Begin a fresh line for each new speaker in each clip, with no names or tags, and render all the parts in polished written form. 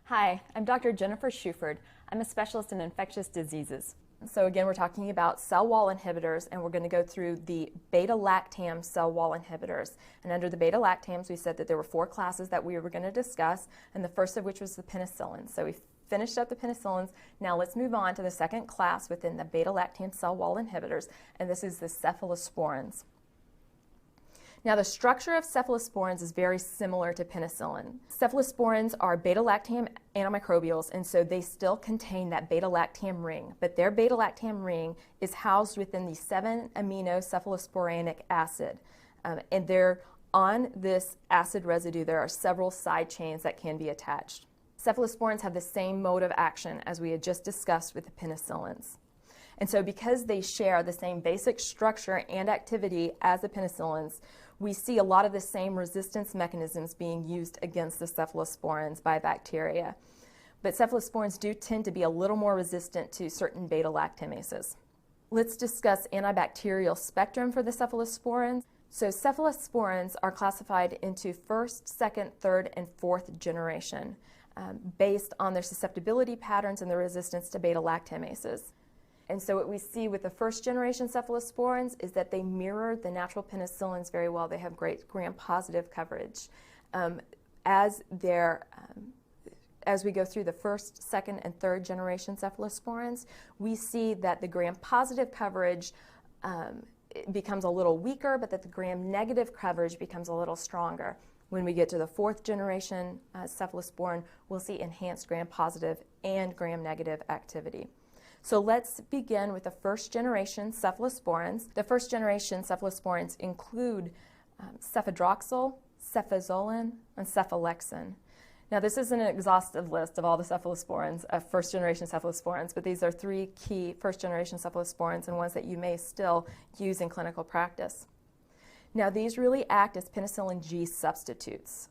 Hi, I'm Dr. Jennifer Shuford. I'm a specialist in infectious diseases. So again, we're talking about cell wall inhibitors, and we're going to go through the beta-lactam cell wall inhibitors. And under the beta-lactams, we said that there were 4 classes that we were going to discuss, and the first of which was the penicillins. So we finished up the penicillins. Now let's move on to the second class within the beta-lactam cell wall inhibitors, and this is the cephalosporins. Now, the structure of cephalosporins is very similar to penicillin. Cephalosporins are beta-lactam antimicrobials, and so they still contain that beta-lactam ring, but their beta-lactam ring is housed within the 7-amino cephalosporanic acid, and there, on this acid residue, there are several side chains that can be attached. Cephalosporins have the same mode of action as we had just discussed with the penicillins. And so because they share the same basic structure and activity as the penicillins, we see a lot of the same resistance mechanisms being used against the cephalosporins by bacteria. But cephalosporins do tend to be a little more resistant to certain beta-lactamases. Let's discuss antibacterial spectrum for the cephalosporins. So cephalosporins are classified into first, second, third, and fourth generation based on their susceptibility patterns and their resistance to beta-lactamases. And so what we see with the first generation cephalosporins is that they mirror the natural penicillins very well. They have great gram-positive coverage. As we go through the first, second, and third generation cephalosporins, we see that the gram-positive coverage becomes a little weaker, but that the gram-negative coverage becomes a little stronger. When we get to the fourth generation cephalosporin, we'll see enhanced gram-positive and gram-negative activity. So let's begin with the first generation cephalosporins. The first generation cephalosporins include cefadroxil, cefazolin, and cefalexin. Now this isn't an exhaustive list of all the cephalosporins, of first generation cephalosporins, but these are 3 key first generation cephalosporins and ones that you may still use in clinical practice. Now these really act as penicillin G substitutes.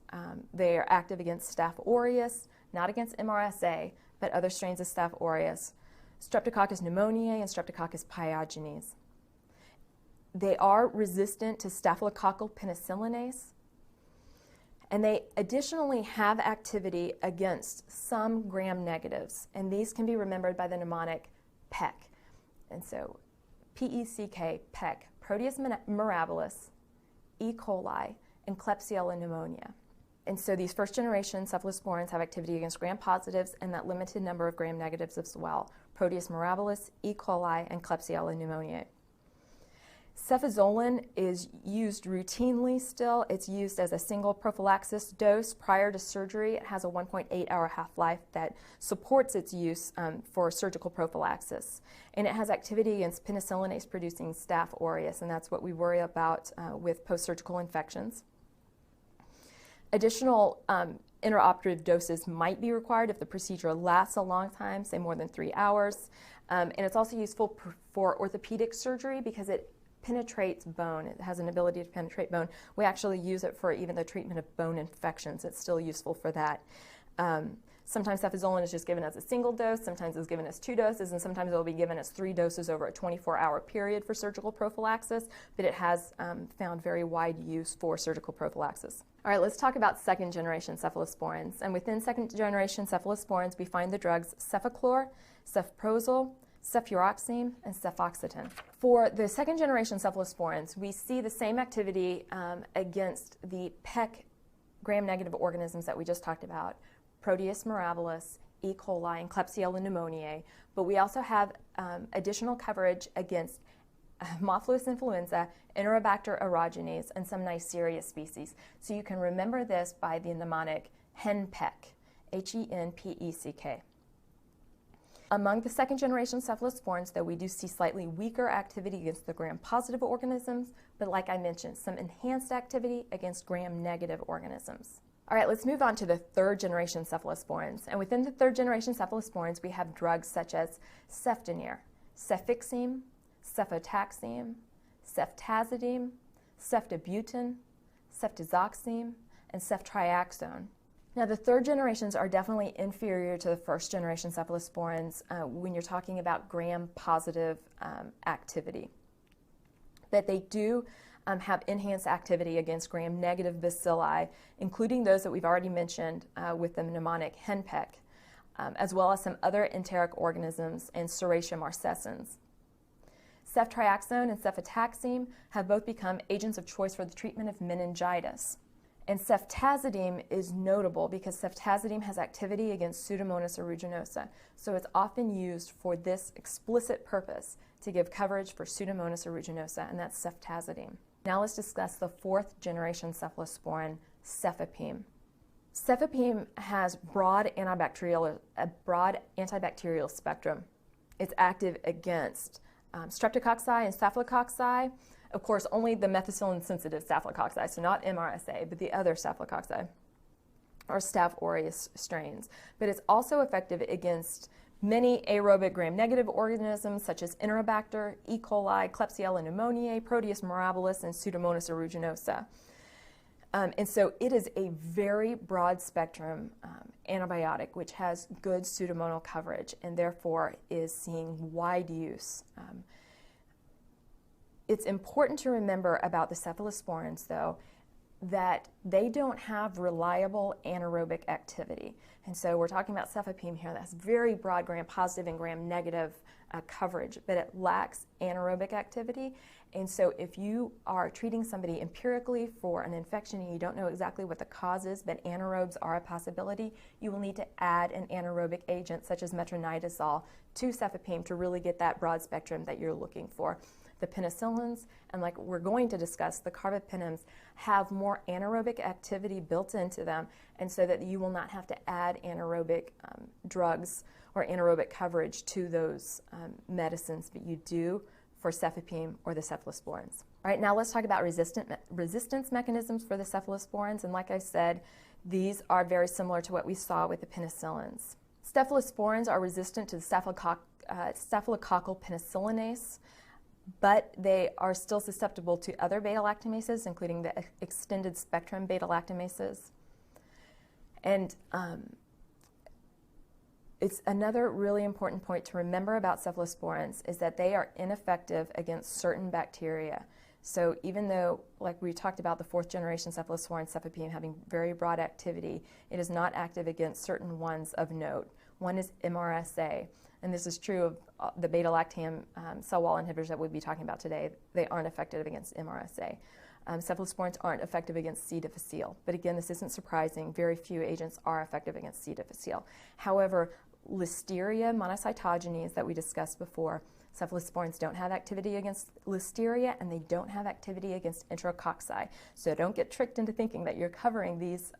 They are active against Staph aureus, not against MRSA, but other strains of Staph aureus, Streptococcus pneumoniae, and Streptococcus pyogenes. They are resistant to staphylococcal penicillinase, and they additionally have activity against some gram-negatives, and these can be remembered by the mnemonic PEC. And so P-E-C-K, PEC, Proteus mirabilis, E. coli, and Klebsiella pneumonia. And so these first generation cephalosporins have activity against gram-positives and that limited number of gram-negatives as well, Proteus mirabilis, E. coli, and Klebsiella pneumoniae. Cefazolin is used routinely still. It's used as a single prophylaxis dose prior to surgery. It has a 1.8-hour half-life that supports its use for surgical prophylaxis. And it has activity against penicillinase-producing Staph aureus, and that's what we worry about with post-surgical infections. Additional intraoperative doses might be required if the procedure lasts a long time, say more than 3 hours. And it's also useful for orthopedic surgery because it penetrates bone. It has an ability to penetrate bone. We actually use it for even the treatment of bone infections. It's still useful for that. Sometimes cefazolin is just given as a single dose, sometimes it's given as 2 doses, and sometimes it will be given as 3 doses over a 24-hour period for surgical prophylaxis, but it has found very wide use for surgical prophylaxis. All right, let's talk about second generation cephalosporins. And within second generation cephalosporins, we find the drugs cefaclor, cefprozil, cefuroxime, and cefoxitin. For the second generation cephalosporins, we see the same activity against the PEC gram-negative organisms that we just talked about, Proteus mirabilis, E. coli, and Klebsiella pneumoniae, but we also have additional coverage against Haemophilus influenza, Enterobacter aerogenes, and some Neisseria species. So you can remember this by the mnemonic HENPEC, H-E-N-P-E-C-K. Among the second generation cephalosporins, though, we do see slightly weaker activity against the gram-positive organisms, but like I mentioned, some enhanced activity against gram-negative organisms. All right, let's move on to the third generation cephalosporins. And within the third generation cephalosporins, we have drugs such as cefdinir, cefixime, cefotaxime, ceftazidime, ceftabutin, ceftazoxime, and ceftriaxone. Now, the third generations are definitely inferior to the first generation cephalosporins when you're talking about gram-positive activity. But they do have enhanced activity against gram-negative bacilli, including those that we've already mentioned with the mnemonic HENPEC. as well as some other enteric organisms and Serratia marcescens. Ceftriaxone and cefotaxime have both become agents of choice for the treatment of meningitis. And ceftazidime is notable because ceftazidime has activity against Pseudomonas aeruginosa, so it's often used for this explicit purpose, to give coverage for Pseudomonas aeruginosa, and that's ceftazidime. Now let's discuss the fourth generation cephalosporin, cefepime. Cefepime has a broad antibacterial spectrum. It's active against streptococci and staphylococci. Of course, only the methicillin-sensitive staphylococci, so not MRSA, but the other staphylococci, or Staph aureus strains. But it's also effective against many aerobic gram-negative organisms such as Enterobacter, E. coli, Klebsiella pneumoniae, Proteus mirabilis, and Pseudomonas aeruginosa. And so it is a very broad-spectrum antibiotic which has good pseudomonal coverage and therefore is seeing wide use. It's important to remember about the cephalosporins, though, that they don't have reliable anaerobic activity. And so we're talking about cefepime here. That's very broad gram-positive and gram-negative coverage, but it lacks anaerobic activity. And so if you are treating somebody empirically for an infection and you don't know exactly what the cause is, but anaerobes are a possibility, you will need to add an anaerobic agent such as metronidazole to cefepime to really get that broad spectrum that you're looking for. The penicillins, and like we're going to discuss, the carbapenems have more anaerobic activity built into them, and so that you will not have to add anaerobic drugs or anaerobic coverage to those medicines, but you do for cefepime or the cephalosporins. All right, now let's talk about resistance mechanisms for the cephalosporins, and like I said, these are very similar to what we saw with the penicillins. Cephalosporins are resistant to the staphylococcal penicillinase, but they are still susceptible to other beta-lactamases, including the extended spectrum beta-lactamases. And it's another really important point to remember about cephalosporins is that they are ineffective against certain bacteria. So even though, like we talked about the fourth generation cephalosporin, cefepime, having very broad activity, it is not active against certain ones of note. One is MRSA. And this is true of the beta-lactam cell wall inhibitors that we'll be talking about today. They aren't effective against MRSA. Cephalosporins aren't effective against C. difficile. But again, this isn't surprising. Very few agents are effective against C. difficile. However, Listeria monocytogenes that we discussed before, cephalosporins don't have activity against Listeria, and they don't have activity against Enterococci. So don't get tricked into thinking that you're covering these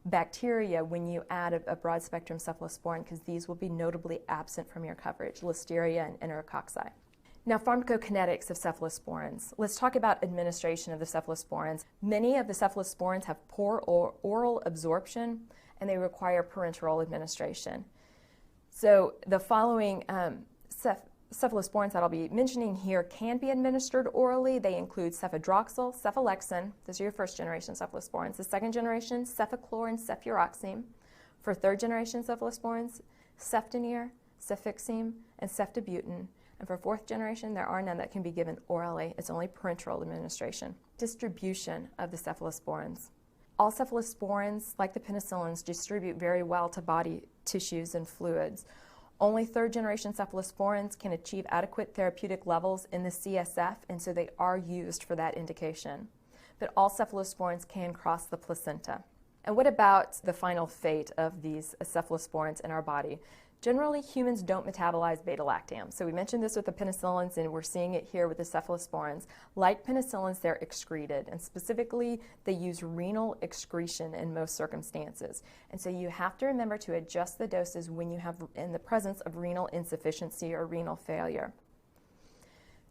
bacteria when you add a broad spectrum cephalosporin, because these will be notably absent from your coverage, Listeria and Enterococci. Now, pharmacokinetics of cephalosporins. Let's talk about administration of the cephalosporins. Many of the cephalosporins have poor oral absorption, and they require parenteral administration. So the following cephalosporins that I'll be mentioning here can be administered orally. They include cefadroxil, cephalexin. Those are your first generation cephalosporins. The second generation, cefaclor and cefuroxime. For third generation cephalosporins, ceftonir, cefixime, and ceftibuten. And for fourth generation, there are none that can be given orally. It's only parenteral administration. Distribution of the cephalosporins. All cephalosporins, like the penicillins, distribute very well to body tissues and fluids. Only third-generation cephalosporins can achieve adequate therapeutic levels in the CSF, and so they are used for that indication. But all cephalosporins can cross the placenta. And what about the final fate of these cephalosporins in our body? Generally, humans don't metabolize beta-lactam. So we mentioned this with the penicillins, and we're seeing it here with the cephalosporins. Like penicillins, they're excreted, and specifically, they use renal excretion in most circumstances. And so you have to remember to adjust the doses when you have in the presence of renal insufficiency or renal failure.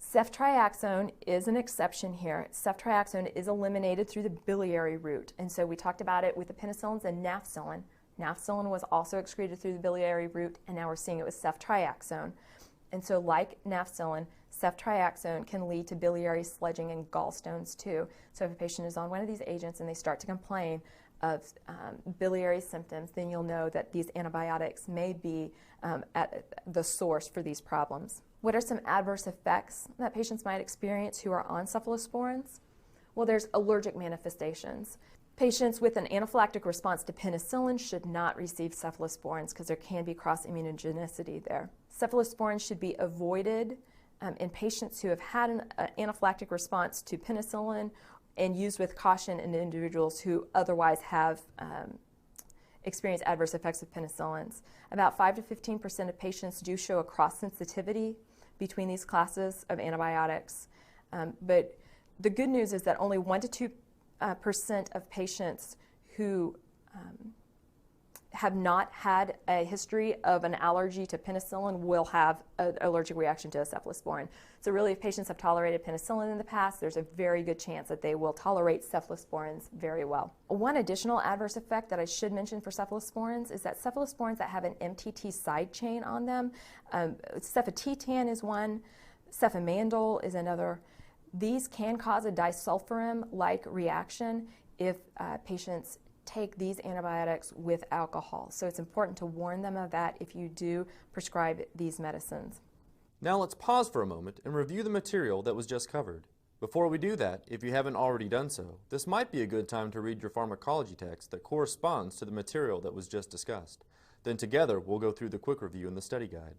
Ceftriaxone is an exception here. Ceftriaxone is eliminated through the biliary route, and so we talked about it with the penicillins and nafcillin. Nafcillin was also excreted through the biliary route, and now we're seeing it with ceftriaxone. And so like nafcillin, ceftriaxone can lead to biliary sludging and gallstones too. So if a patient is on one of these agents and they start to complain of biliary symptoms, then you'll know that these antibiotics may be at the source for these problems. What are some adverse effects that patients might experience who are on cephalosporins? Well, there's allergic manifestations. Patients with an anaphylactic response to penicillin should not receive cephalosporins because there can be cross-immunogenicity there. Cephalosporins should be avoided in patients who have had an anaphylactic response to penicillin and used with caution in individuals who otherwise have experienced adverse effects of penicillins. About 5 to 15% of patients do show a cross-sensitivity between these classes of antibiotics. But the good news is that only 1 to 2% of patients who have not had a history of an allergy to penicillin will have an allergic reaction to a cephalosporin. So really, if patients have tolerated penicillin in the past, there's a very good chance that they will tolerate cephalosporins very well. One additional adverse effect that I should mention for cephalosporins is that cephalosporins that have an MTT side chain on them, cefotetan is one, cefamandel is another. These can cause a disulfiram-like reaction if patients take these antibiotics with alcohol. So it's important to warn them of that if you do prescribe these medicines.
Now let's pause for a moment and review the material that was just covered. Before we do that, if you haven't already done so, this might be a good time to read your pharmacology text that corresponds to the material that was just discussed. Then together we'll go through the quick review in the study guide.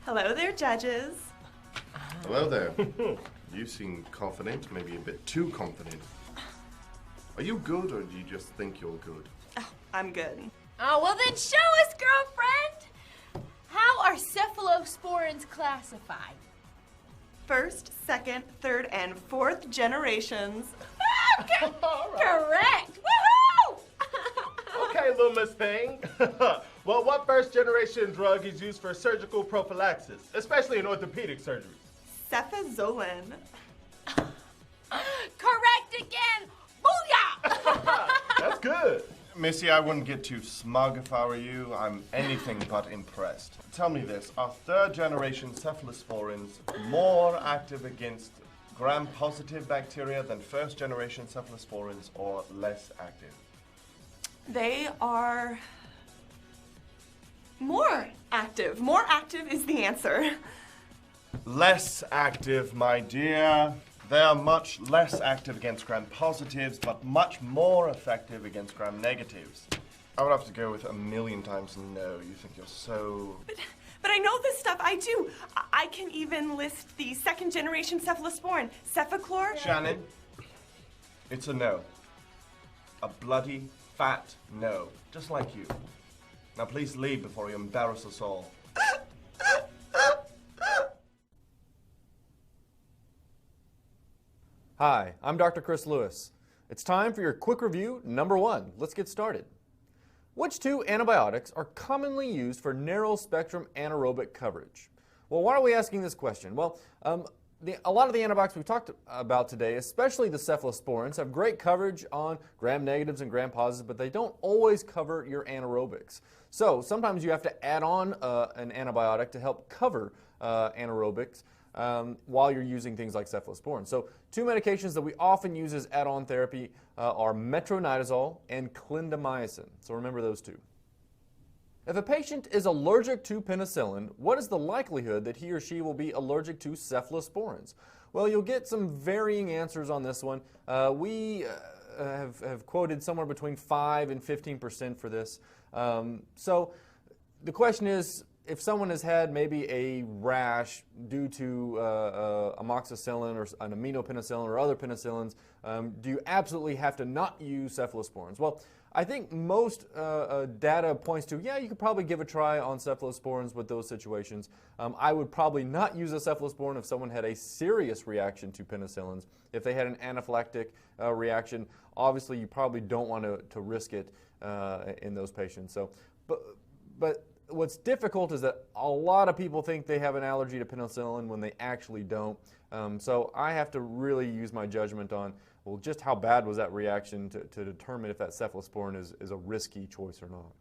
Hello there, judges.
Hello there. You seem confident, maybe a bit too confident. Are you good, or do you just think you're good?
Oh, I'm good.
Oh, well then show us, girlfriend. How are cephalosporins classified?
First, second, third, and fourth generations.
Correct. Woohoo!
Okay, little Miss Thing. Well, what first-generation drug is used for surgical prophylaxis, especially in orthopedic surgery?
Cefazolin.
Correct again. Booyah!
That's good.
Missy, I wouldn't get too smug if I were you. I'm anything but impressed. Tell me this, are third-generation cephalosporins more active against gram-positive bacteria than first-generation cephalosporins, or less active?
They are more active. More active is the answer.
Less active, my dear. They are much less active against gram-positives, but much more effective against gram-negatives. I would have to go with 1,000,000 times no. You think you're so...
But I know this stuff. I do. I can even list the second-generation cephalosporin, Cefaclor.
Shannon, it's a no. A bloody, fat no. Just like you. Now please leave before you embarrass us all.
Hi, I'm Dr. Chris Lewis. It's time for your quick review number 1. Let's get started. Which 2 antibiotics are commonly used for narrow-spectrum anaerobic coverage? Well, why are we asking this question? Well, a lot of the antibiotics we've talked about today, especially the cephalosporins, have great coverage on gram-negatives and gram-positives, but they don't always cover your anaerobics. So sometimes you have to add on an antibiotic to help cover anaerobics while you're using things like cephalosporin. So 2 medications that we often use as add-on therapy are metronidazole and clindamycin. So remember those 2. If a patient is allergic to penicillin, what is the likelihood that he or she will be allergic to cephalosporins? Well, you'll get some varying answers on this one. We have quoted somewhere between 5 and 15% for this. So the question is, if someone has had maybe a rash due to amoxicillin or an aminopenicillin or other penicillins, do you absolutely have to not use cephalosporins? Well, I think most data points to, yeah, you could probably give a try on cephalosporins with those situations. I would probably not use a cephalosporin if someone had a serious reaction to penicillins. If they had an anaphylactic reaction, obviously you probably don't want to risk it in those patients. So, but what's difficult is that a lot of people think they have an allergy to penicillin when they actually don't. So I have to really use my judgment on, well, just how bad was that reaction to determine if that cephalosporin is a risky choice or not.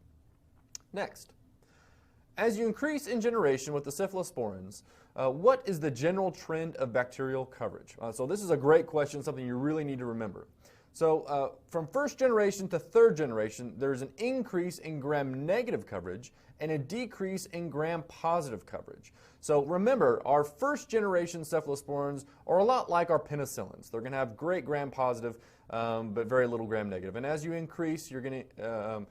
Next, as you increase in generation with the cephalosporins, what is the general trend of bacterial coverage? So this is a great question, something you really need to remember. So from first generation to third generation, there's an increase in gram-negative coverage and a decrease in gram-positive coverage. So remember, our first generation cephalosporins are a lot like our penicillins. They're going to have great gram-positive, but very little gram-negative. And as you increase, you're going to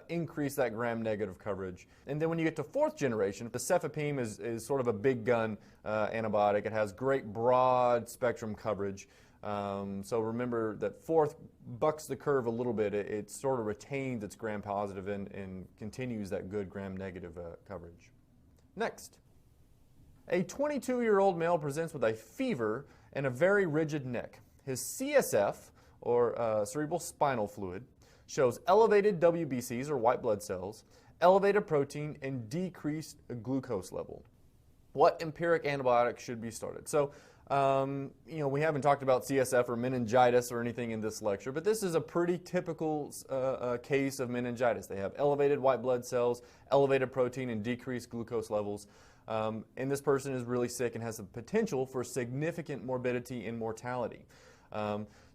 increase that gram-negative coverage. And then when you get to fourth generation, the cefepime is sort of a big gun antibiotic. It has great broad spectrum coverage. So remember that fourth bucks the curve a little bit. It sort of retains its gram-positive and continues that good gram-negative coverage. Next. A 22-year-old male presents with a fever and a very rigid neck. His CSF, or cerebral spinal fluid, shows elevated WBCs, or white blood cells, elevated protein, and decreased glucose level. What empiric antibiotic should be started? So, we haven't talked about CSF or meningitis or anything in this lecture, but this is a pretty typical case of meningitis. They have elevated white blood cells, elevated protein, and decreased glucose levels. And this person is really sick and has the potential for significant morbidity and mortality.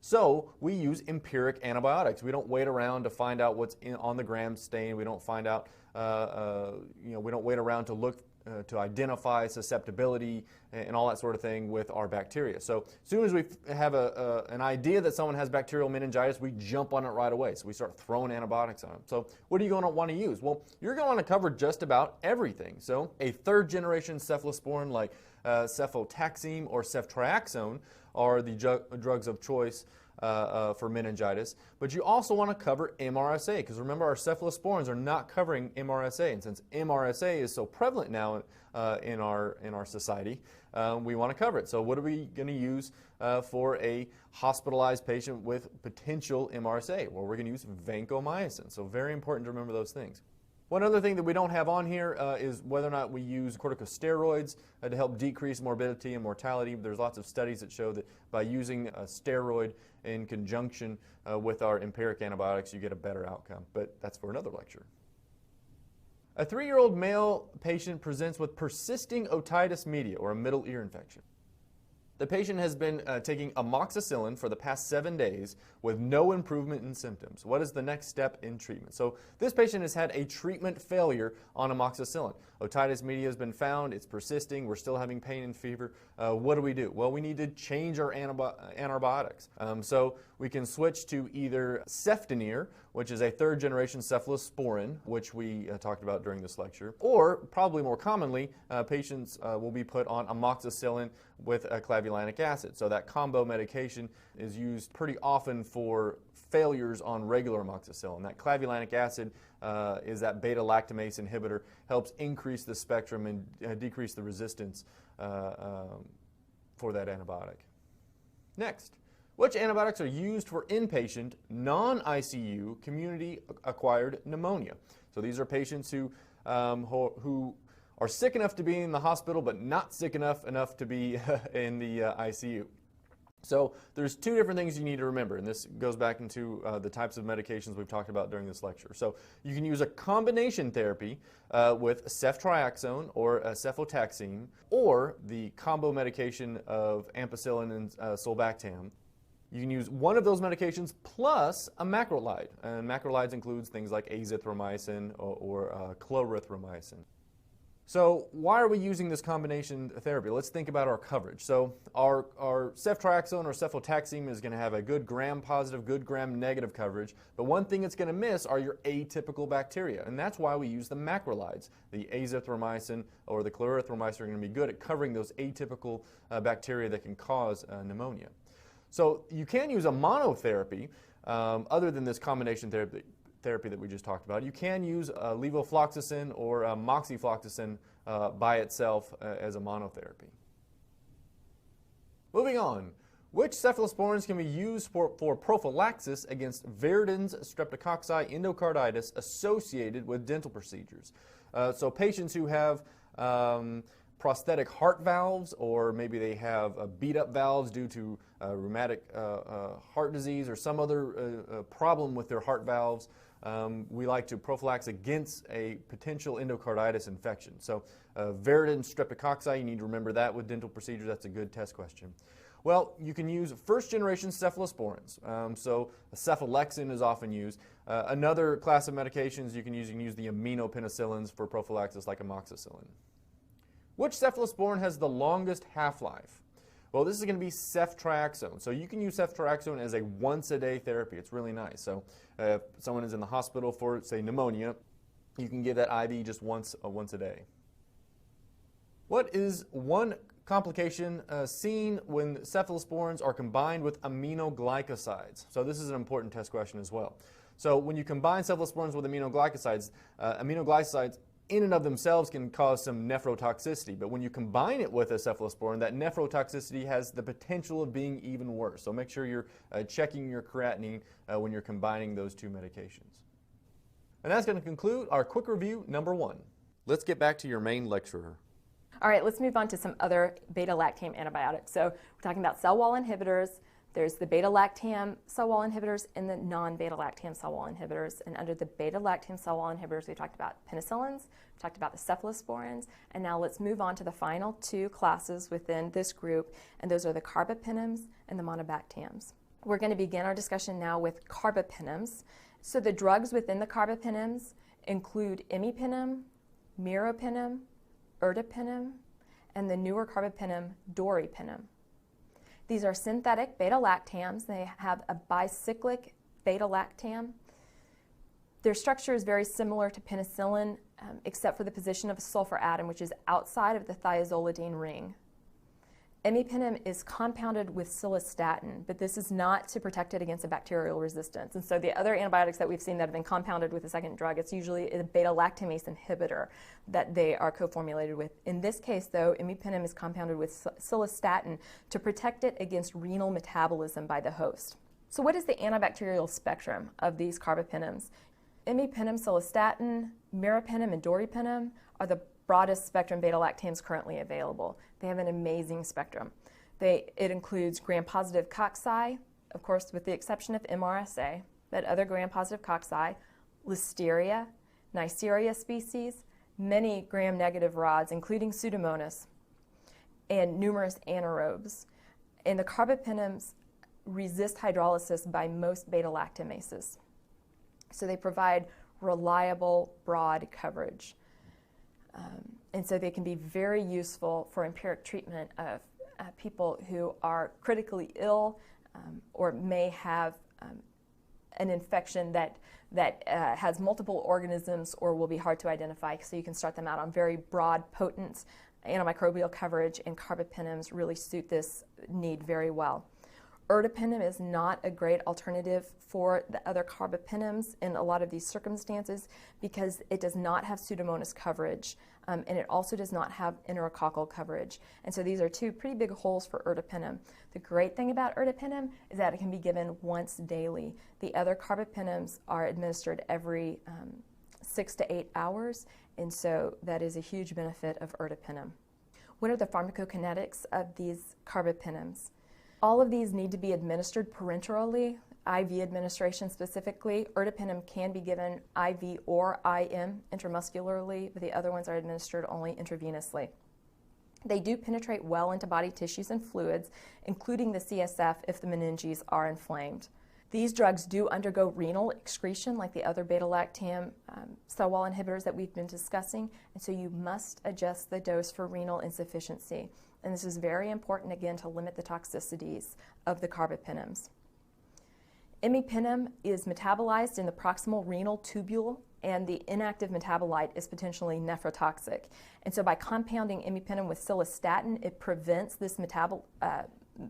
So we use empiric antibiotics. We don't wait around to find out what's on the gram stain. We don't find out, we don't wait around to look to identify susceptibility and all that sort of thing with our bacteria. So as soon as we have an idea that someone has bacterial meningitis, we jump on it right away. So we start throwing antibiotics on them. So what are you going to want to use? Well, you're going to want to cover just about everything. So a third generation cephalosporin like cefotaxime or ceftriaxone are the drugs of choice for meningitis, but you also want to cover MRSA, because remember, our cephalosporins are not covering MRSA, and since MRSA is so prevalent now in our society, we want to cover it. So what are we going to use for a hospitalized patient with potential MRSA? Well, we're going to use vancomycin, so very important to remember those things. One other thing that we don't have on here is whether or not we use corticosteroids to help decrease morbidity and mortality. There's lots of studies that show that by using a steroid in conjunction with our empiric antibiotics, you get a better outcome. But that's for another lecture. A 3-year-old male patient presents with persisting otitis media, or a middle ear infection. The patient has been taking amoxicillin for the past 7 days with no improvement in symptoms. What is the next step in treatment? So this patient has had a treatment failure on amoxicillin. Otitis media has been found. It's persisting. We're still having pain and fever. What do? Well, we need to change our antibiotics. So we can switch to either cefdinir, which is a third-generation cephalosporin, which we talked about during this lecture, or probably more commonly, patients will be put on amoxicillin with clavulanic acid. So that combo medication is used pretty often for failures on regular amoxicillin. That clavulanic acid is that beta-lactamase inhibitor, helps increase the spectrum and decrease the resistance for that antibiotic. Next, which antibiotics are used for inpatient, non-ICU, community-acquired pneumonia? So these are patients who are sick enough to be in the hospital, but not sick enough to be in the ICU. So there's 2 different things you need to remember, and this goes back into the types of medications we've talked about during this lecture. So you can use a combination therapy with ceftriaxone or cefotaxime, or the combo medication of ampicillin and sulbactam. You can use one of those medications plus a macrolide, and macrolides includes things like azithromycin or chlorothromycin. So why are we using this combination therapy? Let's think about our coverage. So our ceftriaxone or cefotaxime is going to have a good gram-positive, good gram-negative coverage, but one thing it's going to miss are your atypical bacteria, and that's why we use the macrolides. The azithromycin or the chlorothromycin are going to be good at covering those atypical bacteria that can cause pneumonia. So you can use a monotherapy other than this combination therapy that we just talked about. You can use levofloxacin or moxifloxacin by itself as a monotherapy. Moving on, which cephalosporins can be used for prophylaxis against Viridans streptococci endocarditis associated with dental procedures? So patients who have prosthetic heart valves, or maybe they have beat up valves due to rheumatic heart disease or some other problem with their heart valves, we like to prophylax against a potential endocarditis infection. So Viridans streptococci, you need to remember that with dental procedures. That's a good test question. Well, you can use first-generation cephalosporins. So cephalexin is often used. Another class of medications you can use the aminopenicillins for prophylaxis like amoxicillin. Which cephalosporin has the longest half-life? Well, this is going to be ceftriaxone. So you can use ceftriaxone as a once-a-day therapy. It's really nice. So if someone is in the hospital for, say, pneumonia, you can give that IV just once a day. What is one complication seen when cephalosporins are combined with aminoglycosides? So this is an important test question as well. So when you combine cephalosporins with aminoglycosides, aminoglycosides in and of themselves can cause some nephrotoxicity, but when you combine it with a cephalosporin, that nephrotoxicity has the potential of being even worse. So make sure you're checking your creatinine when you're combining those two medications. And that's going to conclude our quick review number 1. Let's get back to your main lecturer.
All right, let's move on to some other beta-lactam antibiotics. So we're talking about cell wall inhibitors. There's the beta-lactam cell wall inhibitors and the non-beta-lactam cell wall inhibitors. And under the beta-lactam cell wall inhibitors, we talked about penicillins, we talked about the cephalosporins, and now let's move on to the final 2 classes within this group, and those are the carbapenems and the monobactams. We're going to begin our discussion now with carbapenems. So the drugs within the carbapenems include imipenem, meropenem, ertapenem, and the newer carbapenem, doripenem. These are synthetic beta-lactams. They have a bicyclic beta-lactam. Their structure is very similar to penicillin, except for the position of a sulfur atom, which is outside of the thiazolidine ring. Imipenem is compounded with cystatin, but this is not to protect it against a bacterial resistance. And so the other antibiotics that we've seen that have been compounded with a second drug, it's usually a beta-lactamase inhibitor that they are co-formulated with. In this case, though, imipenem is compounded with cystatin to protect it against renal metabolism by the host. So what is the antibacterial spectrum of these carbapenems? Imipenem, cystatin, meropenem, and doripenem are the broadest spectrum beta-lactams currently available. They have an amazing spectrum. It includes gram-positive cocci, of course with the exception of MRSA, but other gram-positive cocci, Listeria, Neisseria species, many gram-negative rods, including Pseudomonas, and numerous anaerobes. And the carbapenems resist hydrolysis by most beta-lactamases. So they provide reliable, broad coverage. And so they can be very useful for empiric treatment of people who are critically ill or may have an infection that has multiple organisms or will be hard to identify. So you can start them out on very broad, potent antimicrobial coverage, and carbapenems really suit this need very well. Ertapenem is not a great alternative for the other carbapenems in a lot of these circumstances because it does not have Pseudomonas coverage, and it also does not have enterococcal coverage. And so these are 2 pretty big holes for ertapenem. The great thing about ertapenem is that it can be given once daily. The other carbapenems are administered every 6 to 8 hours, and so that is a huge benefit of ertapenem. What are the pharmacokinetics of these carbapenems? All of these need to be administered parenterally, IV administration specifically. Ertapenem can be given IV or IM, intramuscularly, but the other ones are administered only intravenously. They do penetrate well into body tissues and fluids, including the CSF if the meninges are inflamed. These drugs do undergo renal excretion like the other beta-lactam cell wall inhibitors that we've been discussing, and so you must adjust the dose for renal insufficiency. And this is very important, again, to limit the toxicities of the carbapenems. Imipenem is metabolized in the proximal renal tubule, and the inactive metabolite is potentially nephrotoxic. And so by compounding imipenem with cystatin, it prevents this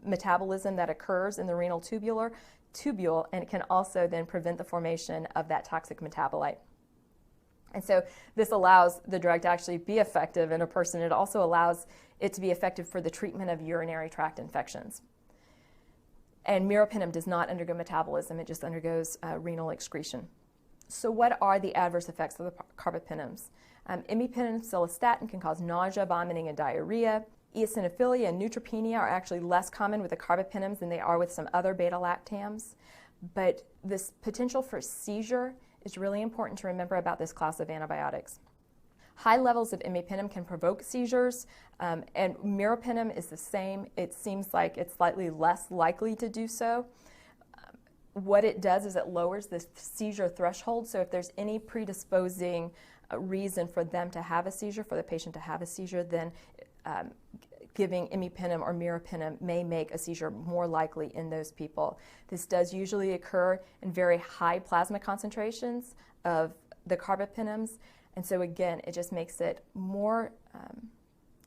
metabolism that occurs in the renal tubule, and it can also then prevent the formation of that toxic metabolite. And so this allows the drug to actually be effective in a person. It also allows it to be effective for the treatment of urinary tract infections. And meropenem does not undergo metabolism, it just undergoes renal excretion. So what are the adverse effects of the carbapenems? Imipenem cystatin can cause nausea, vomiting, and diarrhea. Eosinophilia and neutropenia are actually less common with the carbapenems than they are with some other beta-lactams. But this potential for seizure is really important to remember about this class of antibiotics. High levels of imipenem can provoke seizures, and meropenem is the same. It seems like it's slightly less likely to do so. What it does is it lowers the seizure threshold, so if there's any predisposing reason for them to have a seizure, for the patient to have a seizure, then giving imipenem or meropenem may make a seizure more likely in those people. This does usually occur in very high plasma concentrations of the carbapenems, and so again, it just makes it more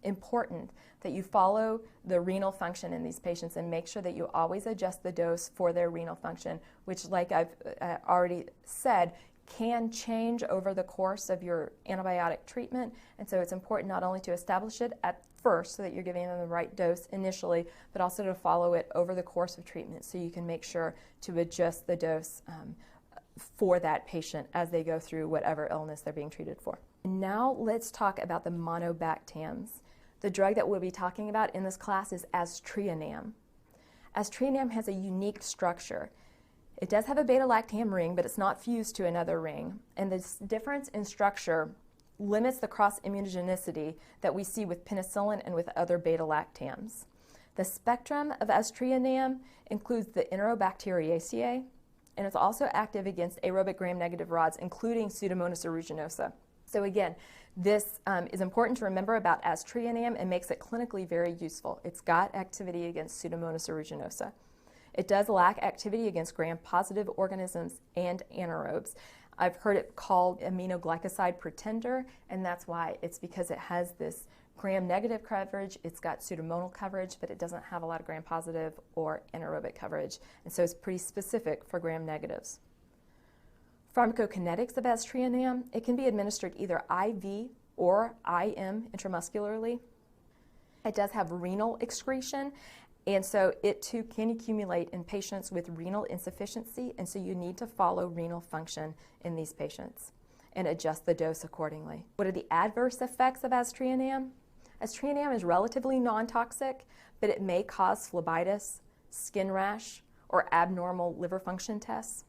important that you follow the renal function in these patients and make sure that you always adjust the dose for their renal function, which, like I've already said, can change over the course of your antibiotic treatment. And so it's important not only to establish it at first so that you're giving them the right dose initially, but also to follow it over the course of treatment so you can make sure to adjust the dose for that patient as they go through whatever illness they're being treated for. And now let's talk about the monobactams. The drug that we'll be talking about in this class is aztreonam. Aztreonam has a unique structure. It does have a beta-lactam ring, but it's not fused to another ring. And this difference in structure limits the cross-immunogenicity that we see with penicillin and with other beta-lactams. The spectrum of aztreonam includes the Enterobacteriaceae, and it's also active against aerobic gram-negative rods, including Pseudomonas aeruginosa. So again, this is important to remember about aztreonam and makes it clinically very useful. It's got activity against Pseudomonas aeruginosa. It does lack activity against gram-positive organisms and anaerobes. I've heard it called aminoglycoside pretender, and that's why. It's because it has this gram-negative coverage, it's got pseudomonal coverage, but it doesn't have a lot of gram-positive or anaerobic coverage, and so it's pretty specific for gram-negatives. Pharmacokinetics of aztreonam, it can be administered either IV or IM intramuscularly. It does have renal excretion, and so it too can accumulate in patients with renal insufficiency, and so you need to follow renal function in these patients and adjust the dose accordingly. What are the adverse effects of aztreonam? Aztreonam is relatively non-toxic, but it may cause phlebitis, skin rash, or abnormal liver function tests.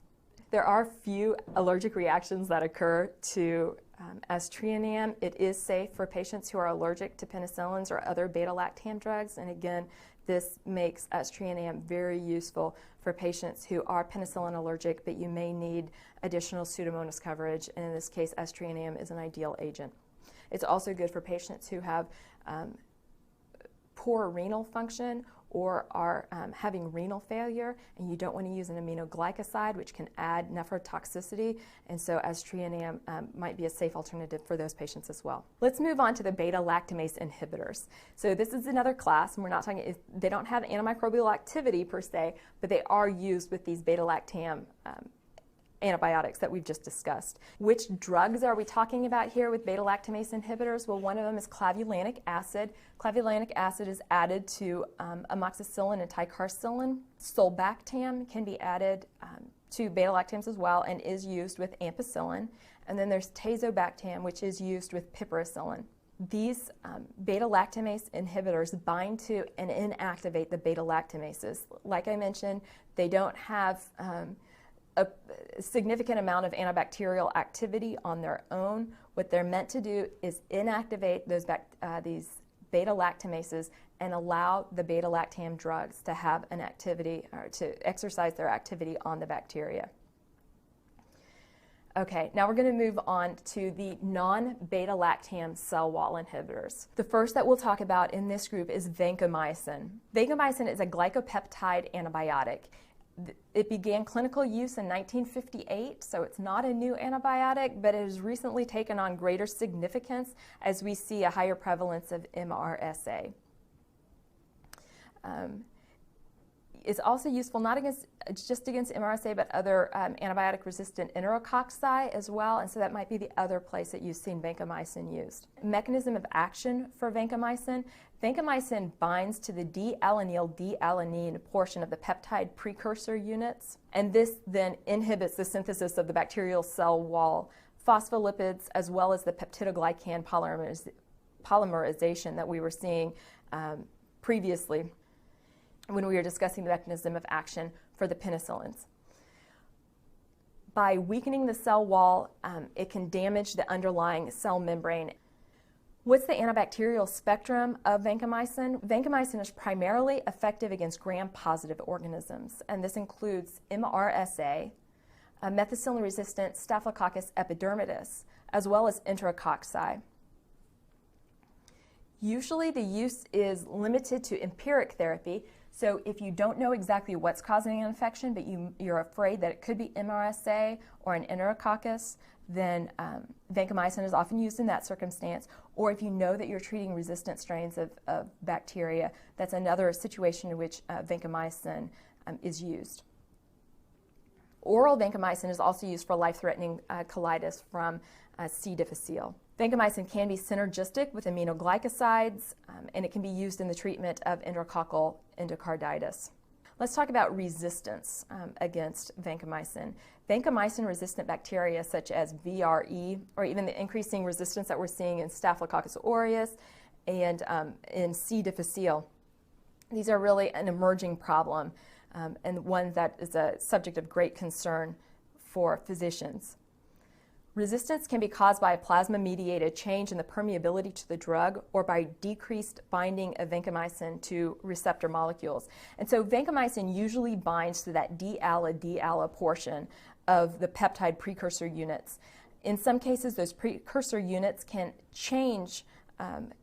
There are few allergic reactions that occur to aztreonam. It is safe for patients who are allergic to penicillins or other beta-lactam drugs, and again, this makes aztreonam very useful for patients who are penicillin allergic, but you may need additional Pseudomonas coverage, and in this case, aztreonam is an ideal agent. It's also good for patients who have poor renal function or are having renal failure, and you don't want to use an aminoglycoside, which can add nephrotoxicity, and so aztreonam might be a safe alternative for those patients as well. Let's move on to the beta-lactamase inhibitors. So this is another class, and we're not talking, they don't have antimicrobial activity per se, but they are used with these beta-lactam antibiotics that we've just discussed. Which drugs are we talking about here with beta-lactamase inhibitors? Well, one of them is clavulanic acid. Clavulanic acid is added to amoxicillin and ticarcillin. Sulbactam can be added to beta-lactams as well and is used with ampicillin. And then there's tazobactam, which is used with piperacillin. These beta-lactamase inhibitors bind to and inactivate the beta-lactamases. Like I mentioned, they don't have a significant amount of antibacterial activity on their own. What they're meant to do is inactivate these beta-lactamases and allow the beta-lactam drugs to have an activity or to exercise their activity on the bacteria. Okay, now we're going to move on to the non-beta-lactam cell wall inhibitors. The first that we'll talk about in this group is vancomycin. Vancomycin is a glycopeptide antibiotic. It began clinical use in 1958, so it's not a new antibiotic, but it has recently taken on greater significance as we see a higher prevalence of MRSA. It's also useful not just against MRSA, but other antibiotic-resistant enterococci as well, and so that might be the other place that you've seen vancomycin used. Mechanism of action for vancomycin. Vancomycin binds to the D-alanine portion of the peptide precursor units, and this then inhibits the synthesis of the bacterial cell wall phospholipids as well as the peptidoglycan polymerization that we were seeing previously when we were discussing the mechanism of action for the penicillins. By weakening the cell wall, it can damage the underlying cell membrane. What's the antibacterial spectrum of vancomycin? Vancomycin is primarily effective against gram-positive organisms, and this includes MRSA, methicillin-resistant Staphylococcus epidermidis, as well as enterococci. Usually the use is limited to empiric therapy, so if you don't know exactly what's causing an infection, but you're afraid that it could be MRSA or an enterococcus, then vancomycin is often used in that circumstance. Or if you know that you're treating resistant strains of bacteria, that's another situation in which vancomycin is used. Oral vancomycin is also used for life-threatening colitis from C. difficile. Vancomycin can be synergistic with aminoglycosides, and it can be used in the treatment of enterococcal endocarditis. Let's talk about resistance against vancomycin. Vancomycin-resistant bacteria such as VRE, or even the increasing resistance that we're seeing in Staphylococcus aureus and in C. difficile, these are really an emerging problem and one that is a subject of great concern for physicians. Resistance can be caused by a plasma-mediated change in the permeability to the drug or by decreased binding of vancomycin to receptor molecules. And so vancomycin usually binds to that D-ALA portion of the peptide precursor units. In some cases, those precursor units can change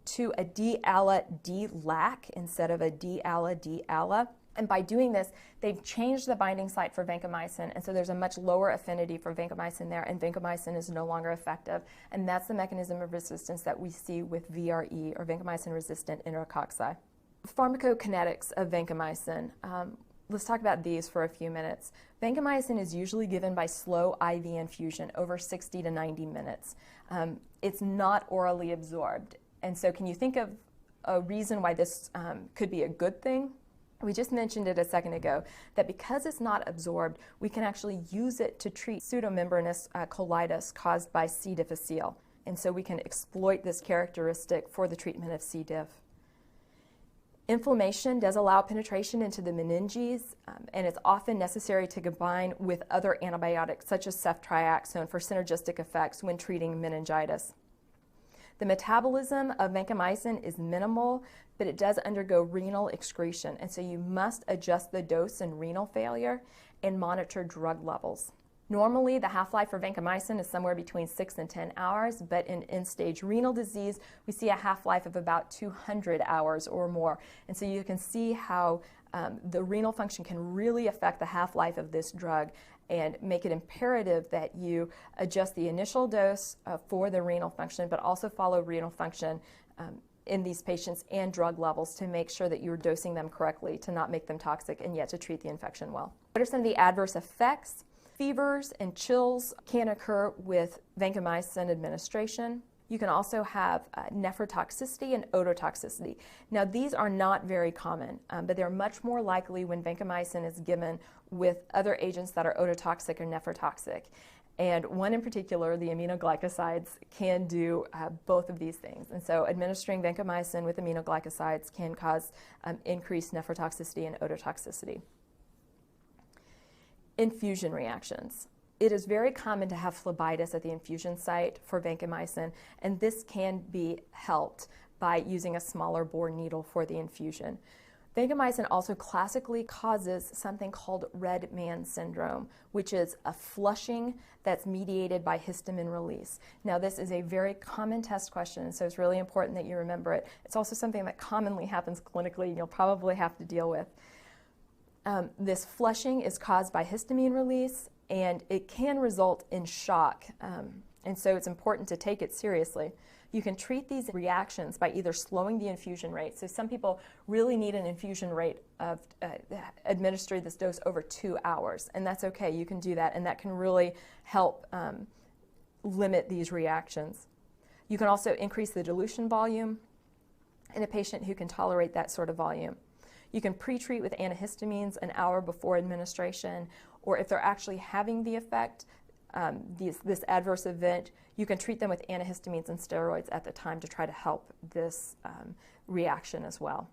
to a D-ALA-D-LAC instead of a D-ALA-D-ALA. And by doing this, they've changed the binding site for vancomycin, and so there's a much lower affinity for vancomycin there, and vancomycin is no longer effective. And that's the mechanism of resistance that we see with VRE, or vancomycin-resistant enterococci. Pharmacokinetics of vancomycin. Let's talk about these for a few minutes. Vancomycin is usually given by slow IV infusion over 60 to 90 minutes. It's not orally absorbed. And so can you think of a reason why this could be a good thing? We just mentioned it a second ago, that because it's not absorbed, we can actually use it to treat pseudomembranous colitis caused by C. difficile. And so we can exploit this characteristic for the treatment of C. diff. Inflammation does allow penetration into the meninges, and it's often necessary to combine with other antibiotics, such as ceftriaxone, for synergistic effects when treating meningitis. The metabolism of vancomycin is minimal, but it does undergo renal excretion, and so you must adjust the dose in renal failure and monitor drug levels. Normally, the half-life for vancomycin is somewhere between 6 and 10 hours, but in end-stage renal disease, we see a half-life of about 200 hours or more. And so you can see how the renal function can really affect the half-life of this drug and make it imperative that you adjust the initial dose for the renal function, but also follow renal function in these patients and drug levels to make sure that you're dosing them correctly to not make them toxic and yet to treat the infection well. What are some of the adverse effects? Fevers and chills can occur with vancomycin administration. You can also have nephrotoxicity and ototoxicity. Now, these are not very common, but they're much more likely when vancomycin is given with other agents that are ototoxic or nephrotoxic. And one in particular, the aminoglycosides, can do both of these things. And so administering vancomycin with aminoglycosides can cause increased nephrotoxicity and ototoxicity. Infusion reactions. It is very common to have phlebitis at the infusion site for vancomycin, and this can be helped by using a smaller bore needle for the infusion. Vancomycin also classically causes something called red man syndrome, which is a flushing that's mediated by histamine release. Now, this is a very common test question, so it's really important that you remember it. It's also something that commonly happens clinically and you'll probably have to deal with. This flushing is caused by histamine release, and it can result in shock, and so it's important to take it seriously. You can treat these reactions by either slowing the infusion rate. So some people really need an infusion rate of administer this dose over 2 hours, and that's okay. You can do that, and that can really help limit these reactions. You can also increase the dilution volume in a patient who can tolerate that sort of volume. You can pre-treat with antihistamines an hour before administration, or if they're actually having the effect, this adverse event, you can treat them with antihistamines and steroids at the time to try to help this reaction as well.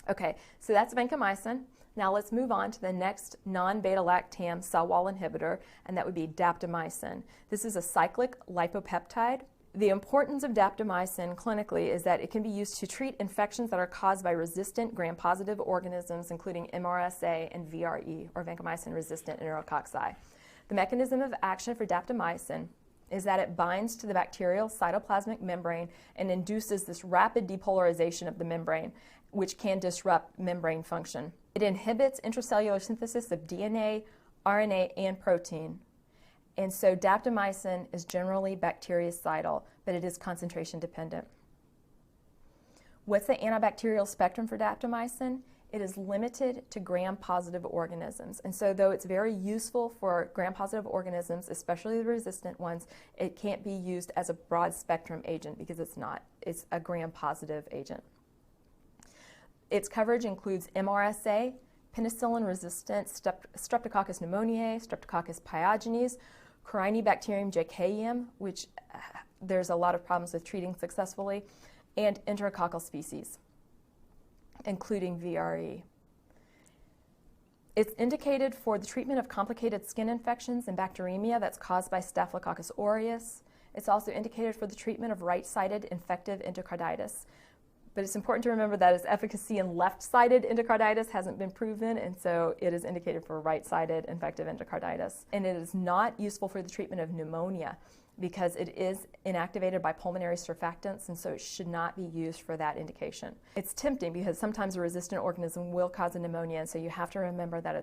Okay, so that's vancomycin. Now let's move on to the next non-beta-lactam cell wall inhibitor, and that would be daptomycin. This is a cyclic lipopeptide. The importance of daptomycin clinically is that it can be used to treat infections that are caused by resistant gram-positive organisms, including MRSA and VRE, or vancomycin-resistant enterococci. The mechanism of action for daptomycin is that it binds to the bacterial cytoplasmic membrane and induces this rapid depolarization of the membrane, which can disrupt membrane function. It inhibits intracellular synthesis of DNA, RNA, and protein. And so daptomycin is generally bactericidal, but it is concentration dependent. What's the antibacterial spectrum for daptomycin? It is limited to gram-positive organisms. And so though it's very useful for gram-positive organisms, especially the resistant ones, it can't be used as a broad spectrum agent because it's not. It's a gram-positive agent. Its coverage includes MRSA, penicillin-resistant Streptococcus pneumoniae, Streptococcus pyogenes, Corynebacterium jacaium, which there's a lot of problems with treating successfully, and enterococcal species, including VRE. It's indicated for the treatment of complicated skin infections and bacteremia that's caused by Staphylococcus aureus. It's also indicated for the treatment of right-sided infective endocarditis. But it's important to remember that its efficacy in left-sided endocarditis hasn't been proven, and so it is indicated for right-sided infective endocarditis. And it is not useful for the treatment of pneumonia because it is inactivated by pulmonary surfactants, and so it should not be used for that indication. It's tempting because sometimes a resistant organism will cause a pneumonia, and so you have to remember that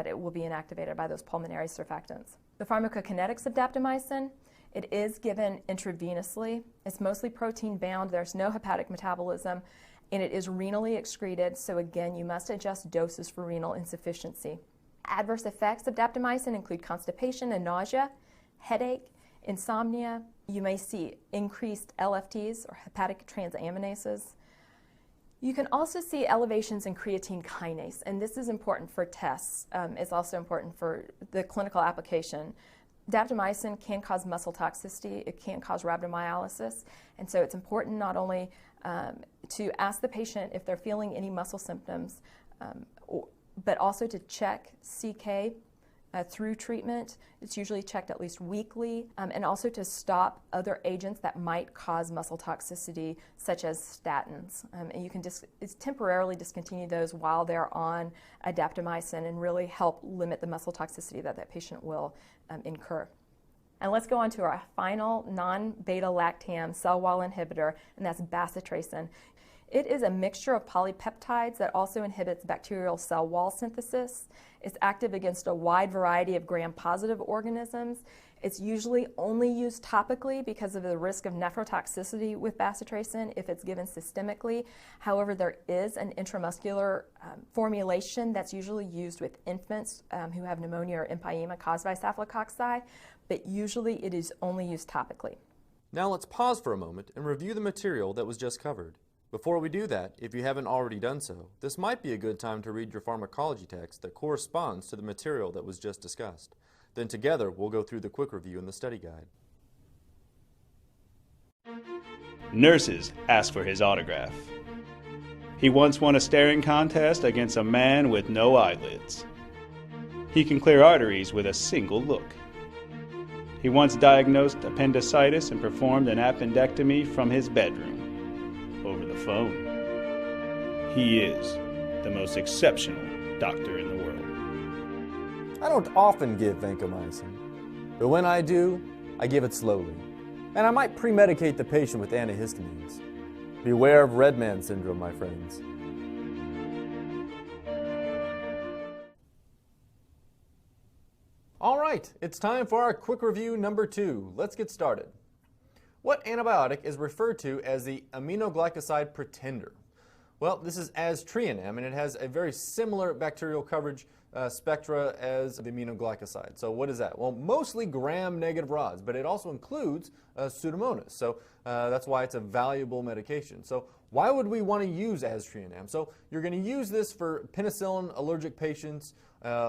it will be inactivated by those pulmonary surfactants. The pharmacokinetics of daptomycin: it is given intravenously. It's mostly protein bound. There's no hepatic metabolism, and it is renally excreted. So again, you must adjust doses for renal insufficiency. Adverse effects of daptomycin include constipation and nausea, headache, insomnia. You may see increased LFTs, or hepatic transaminases. You can also see elevations in creatine kinase, and this is important for tests. It's also important for the clinical application. Daptomycin can cause muscle toxicity, it can cause rhabdomyolysis, and so it's important not only to ask the patient if they're feeling any muscle symptoms, but also to check CK through treatment. It's usually checked at least weekly, and also to stop other agents that might cause muscle toxicity, such as statins. And you can temporarily discontinue those while they're on daptomycin and really help limit the muscle toxicity that patient will incur. And let's go on to our final non-beta-lactam cell wall inhibitor, and that's bacitracin. It is a mixture of polypeptides that also inhibits bacterial cell wall synthesis. It's active against a wide variety of gram-positive organisms. It's usually only used topically because of the risk of nephrotoxicity with bacitracin if it's given systemically. However, there is an intramuscular formulation that's usually used with infants who have pneumonia or empyema caused by staphylococci, but usually it is only used topically.
Now let's pause for a moment and review the material that was just covered. Before we do that, if you haven't already done so, this might be a good time to read your pharmacology text that corresponds to the material that was just discussed. Then together, we'll go through the quick review in the study guide.
Nurses ask for his autograph. He once won a staring contest against a man with no eyelids. He can clear arteries with a single look. He once diagnosed appendicitis and performed an appendectomy from his bedroom. Over the phone. He is the most exceptional doctor in the world.
I don't often give vancomycin, but when I do, I give it slowly. And I might pre-medicate the patient with antihistamines. Beware of red man syndrome, my friends.
All right, it's time for our quick review number 2. Let's get started. What antibiotic is referred to as the aminoglycoside pretender? Well, this is aztreonam, and it has a very similar bacterial coverage spectra as the aminoglycoside. So what is that? Well, mostly gram-negative rods, but it also includes Pseudomonas. So that's why it's a valuable medication. So why would we want to use aztreonam? So you're going to use this for penicillin allergic patients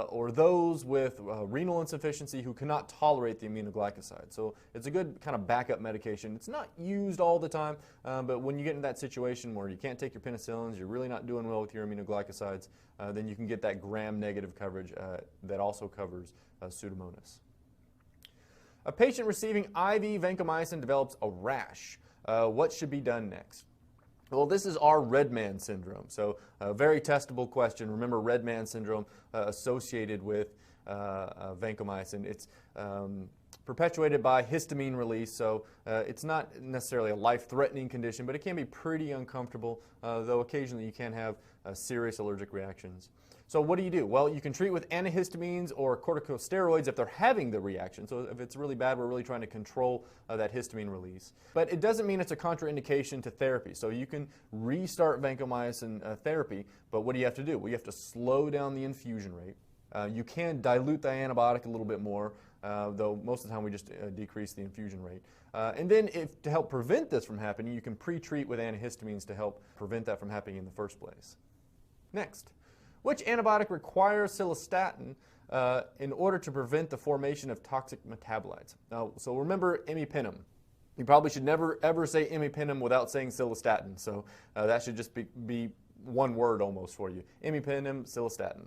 or those with renal insufficiency who cannot tolerate the aminoglycoside. So it's a good kind of backup medication. It's not used all the time, but when you get in that situation where you can't take your penicillins, you're really not doing well with your aminoglycosides, then you can get that gram-negative coverage that also covers Pseudomonas. A patient receiving IV vancomycin develops a rash. What should be done next? Well, this is our red man syndrome. So a very testable question. Remember, red man syndrome associated with vancomycin. It's perpetuated by histamine release, so it's not necessarily a life-threatening condition, but it can be pretty uncomfortable, though occasionally you can have serious allergic reactions. So what do? Well, you can treat with antihistamines or corticosteroids if they're having the reaction. So if it's really bad, we're really trying to control that histamine release. But it doesn't mean it's a contraindication to therapy. So you can restart vancomycin therapy, but what do you have to do? Well, you have to slow down the infusion rate. You can dilute the antibiotic a little bit more, though most of the time we just decrease the infusion rate. And then to help prevent this from happening, you can pre-treat with antihistamines to help prevent that from happening in the first place. Next, which antibiotic requires cytostatin in order to prevent the formation of toxic metabolites? Now, so remember imipenem. You probably should never ever say imipenem without saying cytostatin. So that should just be one word almost for you. Imipenem, cytostatin.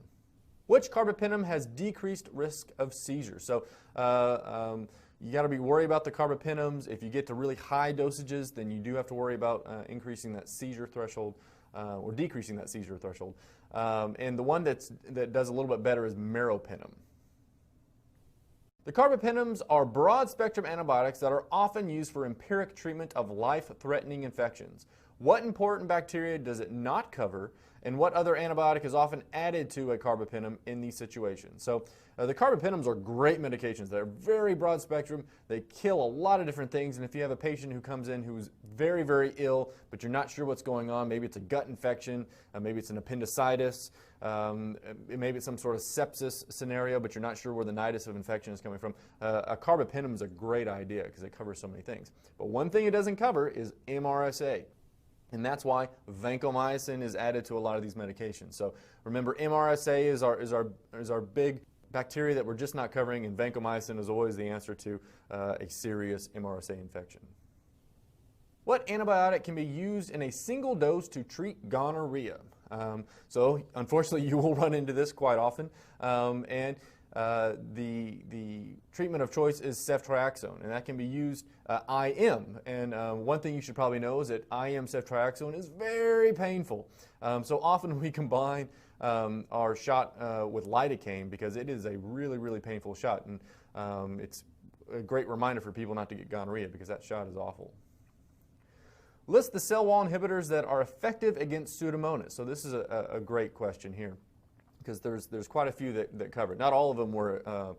Which carbapenem has decreased risk of seizures? So you got to be worried about the carbapenems. If you get to really high dosages, then you do have to worry about increasing that seizure threshold or decreasing that seizure threshold. And the one that does a little bit better is meropenem. The carbapenems are broad-spectrum antibiotics that are often used for empiric treatment of life-threatening infections. What important bacteria does it not cover, and what other antibiotic is often added to a carbapenem in these situations? So the carbapenems are great medications. They're very broad spectrum. They kill a lot of different things, and if you have a patient who comes in who's very, very ill, but you're not sure what's going on, maybe it's a gut infection, maybe it's an appendicitis, maybe it's some sort of sepsis scenario, but you're not sure where the nidus of infection is coming from, a carbapenem is a great idea because it covers so many things. But one thing it doesn't cover is MRSA. And that's why vancomycin is added to a lot of these medications. So remember, MRSA is our big bacteria that we're just not covering, and vancomycin is always the answer to a serious MRSA infection. What antibiotic can be used in a single dose to treat gonorrhea? So unfortunately, you will run into this quite often. The treatment of choice is ceftriaxone, and that can be used IM. And one thing you should probably know is that IM ceftriaxone is very painful. So often we combine our shot with lidocaine because it is a really, really painful shot. And it's a great reminder for people not to get gonorrhea because that shot is awful. List the cell wall inhibitors that are effective against Pseudomonas. So this is a great question here, because there's quite a few that cover it. Not all of them were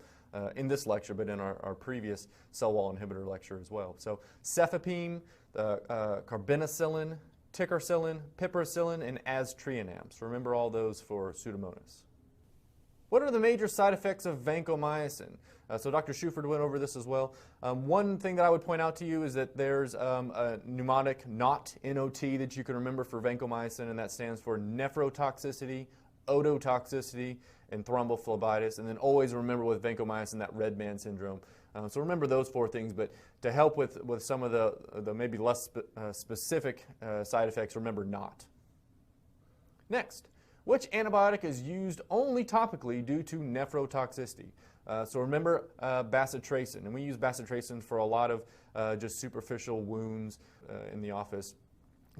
in this lecture, but in our previous cell wall inhibitor lecture as well. So cefepime, carbenicillin, ticarcillin, piperacillin, and aztreonam. So remember all those for Pseudomonas. What are the major side effects of vancomycin? So Dr. Schuford went over this as well. One thing that I would point out to you is that there's a mnemonic NOT, N-O-T, that you can remember for vancomycin, and that stands for nephrotoxicity, ototoxicity, and thrombophlebitis. And then always remember with vancomycin that red man syndrome. So remember those four things, but to help with some of the maybe less specific side effects, remember NOT. Next, which antibiotic is used only topically due to nephrotoxicity? So remember bacitracin, and we use bacitracin for a lot of just superficial wounds in the office.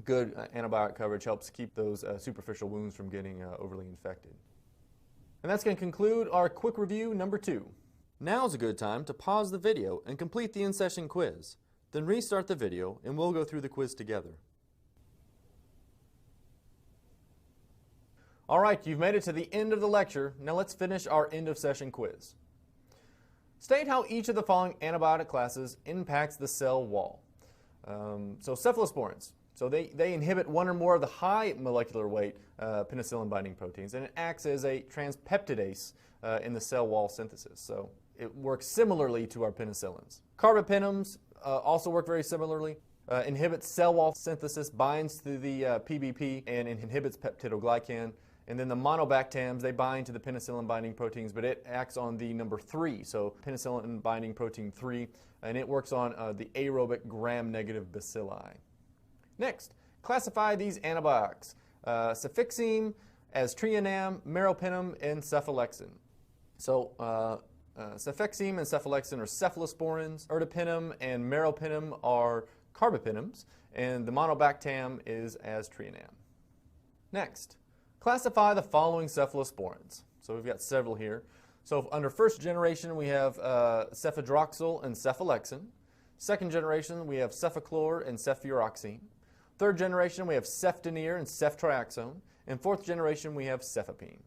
Good antibiotic coverage helps keep those superficial wounds from getting overly infected. And that's going to conclude our quick review number 2. Now's a good time to pause the video and complete the in-session quiz. Then restart the video and we'll go through the quiz together. All right, you've made it to the end of the lecture. Now let's finish our end-of-session quiz. State how each of the following antibiotic classes impacts the cell wall. So cephalosporins. So they inhibit one or more of the high molecular weight penicillin-binding proteins, and it acts as a transpeptidase in the cell wall synthesis. So it works similarly to our penicillins. Carbapenems also work very similarly. Inhibits cell wall synthesis, binds to the PBP, and inhibits peptidoglycan. And then the monobactams, they bind to the penicillin-binding proteins, but it acts on the number 3, so penicillin-binding protein 3, and it works on the aerobic gram-negative bacilli. Next, classify these antibiotics: cefixime, aztreonam, meropenem, and cephalexin. So Cefexime and cephalexin are cephalosporins. Ertapenem and meropenem are carbapenems. And the monobactam is aztreonam. Next, classify the following cephalosporins. So we've got several here. So under first generation, we have cefadroxil and cephalexin. Second generation, we have cefaclor and ceffuroxime. Third generation, we have cefdinir and ceftriaxone. And fourth generation, we have cefepime.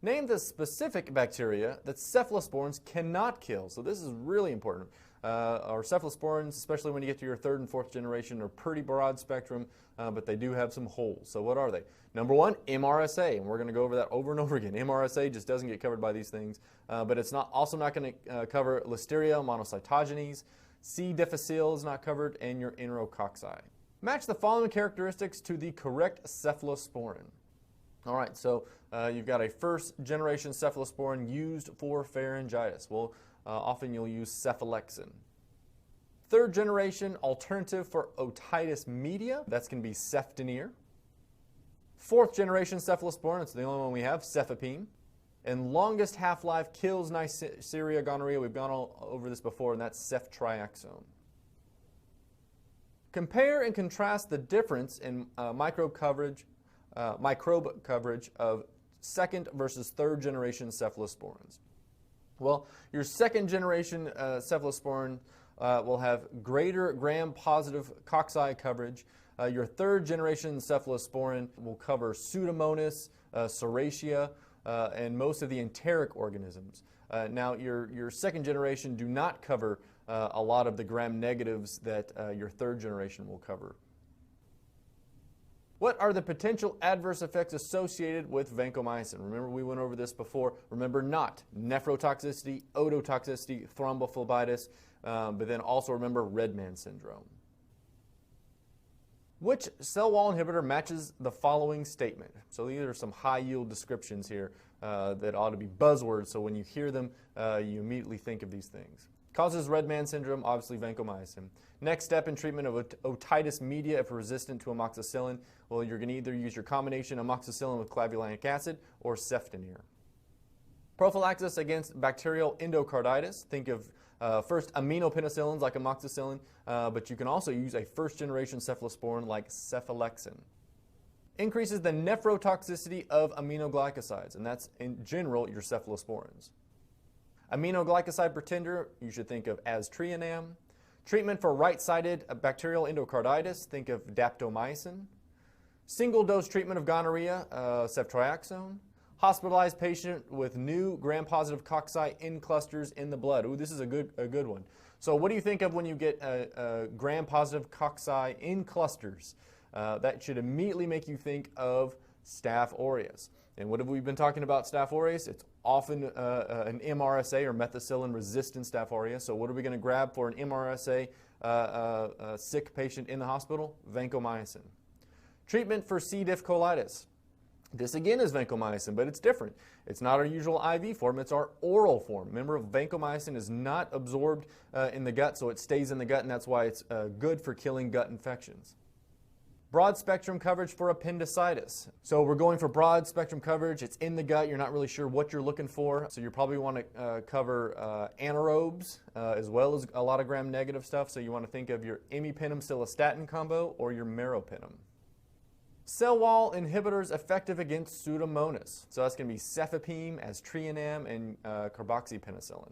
Name the specific bacteria that cephalosporins cannot kill. So this is really important. Our cephalosporins, especially when you get to your third and fourth generation, are pretty broad spectrum, but they do have some holes. So what are they? Number one, MRSA, and we're going to go over that over and over again. MRSA just doesn't get covered by these things, but it's also not going to cover Listeria monocytogenes. C. difficile is not covered, and your enterococci. Match the following characteristics to the correct cephalosporin. All right, so you've got a first-generation cephalosporin used for pharyngitis. Well, often you'll use cephalexin. Third-generation alternative for otitis media, that's going to be cefdinir. Fourth-generation cephalosporin, it's the only one we have, cefepime. And longest half-life kills Neisseria gonorrhea. We've gone over this before, and that's ceftriaxone. Compare and contrast the difference in microbe coverage of second versus third generation cephalosporins. Well, your second generation cephalosporin will have greater gram-positive cocci coverage. Your third generation cephalosporin will cover Pseudomonas, Serratia, and most of the enteric organisms. Now, your second generation do not cover a lot of the gram-negatives that your third generation will cover. What are the potential adverse effects associated with vancomycin? Remember, we went over this before. Remember not nephrotoxicity, ototoxicity, thrombophlebitis, but then also remember red man syndrome. Which cell wall inhibitor matches the following statement? So these are some high-yield descriptions here that ought to be buzzwords, so when you hear them, you immediately think of these things. Causes red man syndrome, obviously vancomycin. Next step in treatment of otitis media if resistant to amoxicillin. Well, you're going to either use your combination amoxicillin with clavulanic acid or cefdinir. Prophylaxis against bacterial endocarditis. Think of first aminopenicillins like amoxicillin, but you can also use a first-generation cephalosporin like cephalexin. Increases the nephrotoxicity of aminoglycosides, and that's in general your cephalosporins. Aminoglycoside pretender, you should think of aztreonam. Treatment for right-sided bacterial endocarditis, think of daptomycin. Single-dose treatment of gonorrhea, ceftriaxone. Hospitalized patient with new gram-positive cocci in clusters in the blood. Ooh, this is a good one. So what do you think of when you get a gram-positive cocci in clusters? That should immediately make you think of Staph aureus. And what have we been talking about Staph aureus? It's often an MRSA or methicillin-resistant Staph aureus. So what are we going to grab for an MRSA sick patient in the hospital? Vancomycin. Treatment for C. diff colitis. This again is vancomycin, but it's different. It's not our usual IV form, it's our oral form. Remember, vancomycin is not absorbed in the gut, so it stays in the gut, and that's why it's good for killing gut infections. Broad spectrum coverage for appendicitis. So we're going for broad spectrum coverage. It's in the gut. You're not really sure what you're looking for. So you probably want to cover anaerobes as well as a lot of gram-negative stuff. So you want to think of your imipenem-cilastatin combo or your meropenem. Cell wall inhibitors effective against Pseudomonas. So that's going to be cefepime, aztreonam, and carboxypenicillin.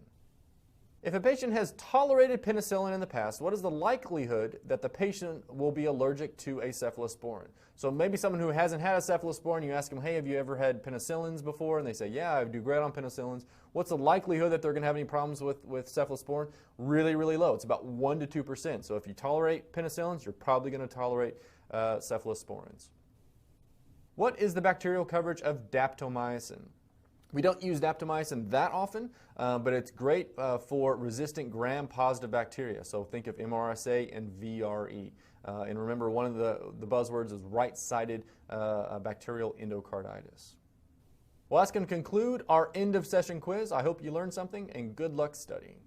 If a patient has tolerated penicillin in the past, what is the likelihood that the patient will be allergic to a cephalosporin? So maybe someone who hasn't had a cephalosporin, you ask them, hey, have you ever had penicillins before? And they say, yeah, I do great on penicillins. What's the likelihood that they're going to have any problems with cephalosporin? Really, really low. It's about 1 to 2%. So if you tolerate penicillins, you're probably going to tolerate cephalosporins. What is the bacterial coverage of daptomycin? We don't use daptomycin that often, but it's great for resistant gram-positive bacteria. So think of MRSA and VRE. And remember, one of the buzzwords is right-sided bacterial endocarditis. Well, that's going to conclude our end-of-session quiz. I hope you learned something, and good luck studying.